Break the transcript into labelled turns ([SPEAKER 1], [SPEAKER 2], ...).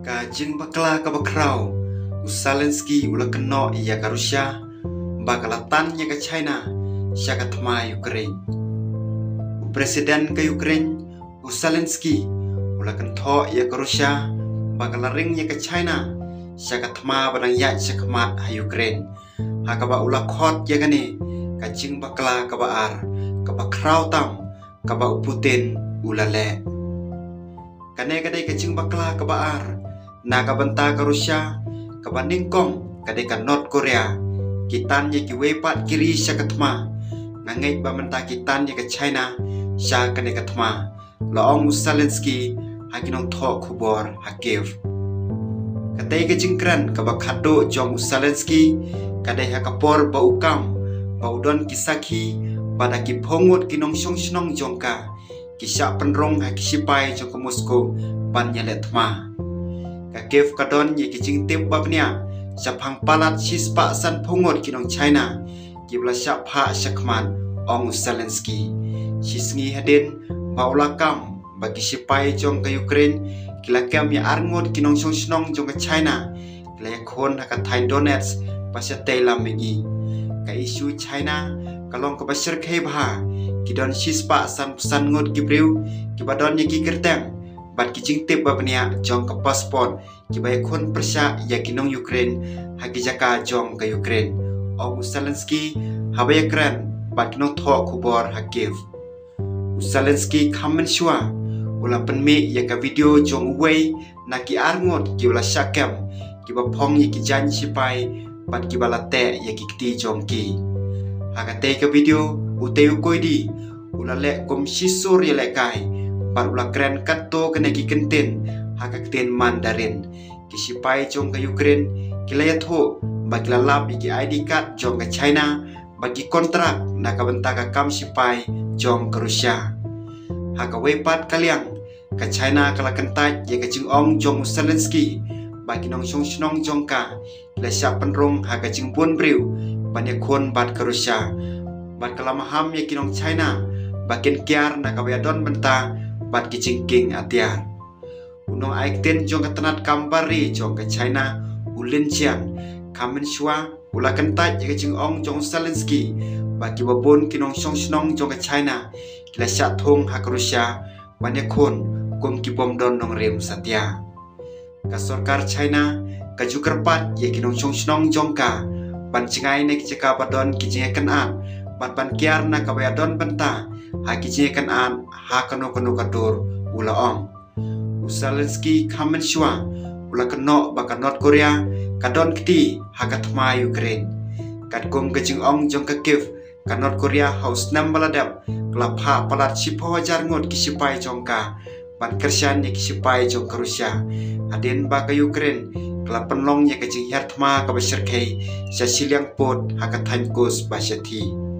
[SPEAKER 1] Kajing bakla kabakrau Usalenski ula keno iya ka Rusia bakalatan nya ka China syaka thma Ukraine. Presiden ke Ukraine Usalenski ula kentho iya ka Rusia bakalaring nya ka China syaka thma badang ya syakmat ha Ukraine. Hakaba ula khot ya gane kajing bakla kabaar kabakrau tam kaba Putin ula le. Kane kadai kajing bakla kabaar naga benta ke Rusia kaba ningkong kadai ka North Korea kitan ye ki wepat kiri syakatma ngangai ba menta kitan ye ke China sya kadai katma laong Usalenski hakinong tho khubor hakev kadai ke jingkran kaba khado jong Usalenski kadai hakapor ba ukam ba udon kisaki pada ki phongot kinong song jongka kisya penrong hakisipai jong ke Moscow ban nyalet thma ka kev kadon ye kijing tip babnya saphang palat sispa san phongot kinong China kibla sapha sakman ong Usalenski sisngi hadin baula kam bagi sipai jong ke Ukraine kila kam ya arngot kinong song jong ke China kila khon haka Thai Donetsk pasya tela mengi ka isu China kalong ka basir khe bha kidon sispa san ngot gibreu kibadon ye ki kerteng bat kijing tip babnya jong ke pasport kibai khon persya ya kinong Ukraine haki jaka jong ke Ukraine ong Usalenski habaya kran bat kinong tho khubor hakiv Usalenski khamen shwa ula penme ya ka video jong wei naki arngot kiula syakam kiba phong ye ki jan sipai bat kibala te ye ki kti jong ki hakate ka video uteu koidi ula le kom sisur ye le kai bat ula kren katto kene ki kenten hakakten Mandarin kisipai jong ke Ukraine kilaya tho bakila lab ki ID card jong ke China bagi kontrak naka bentaka kam sipai jong ke Rusia haka wepat kaliang ke China kala kentai ye ke jing ong jong Usalenski bagi nong snong jong ka la sya penrong haka jing pun breu banya khon bat ke Rusia bat kala maham ye kinong China bakin kiar naka wedon benta bat ki jing king atiar unong aikten jong katanat kambari jong ke China ulin chiang kamen shwa ula kentai ye jing ong jong Usalenski bagi babon kinong snong jong ke China kila sya thong hak Rusia banya khon kum ki bom don nong rem satya ka sarkar China ka jukerpat ye kinong snong jong ka ban chingai ne ki ka badon ki jing kan ban kiar na ka badon benta ha ki jing kan ha kano kadur ula ong Usalenski kamen shwa ula keno baka North Korea kadon kti hakat ma Ukraine kat kum ke jing ong jong ke Kiev ka North Korea house nam baladap klap ha palat sipo wajar ngot kisipai jong ka ban kersian ye kisipai jong ke Rusia adin ba ke Ukraine klap penlong ye ke jing hertma ka besir kei sa siliang pot hakat Thankos basyati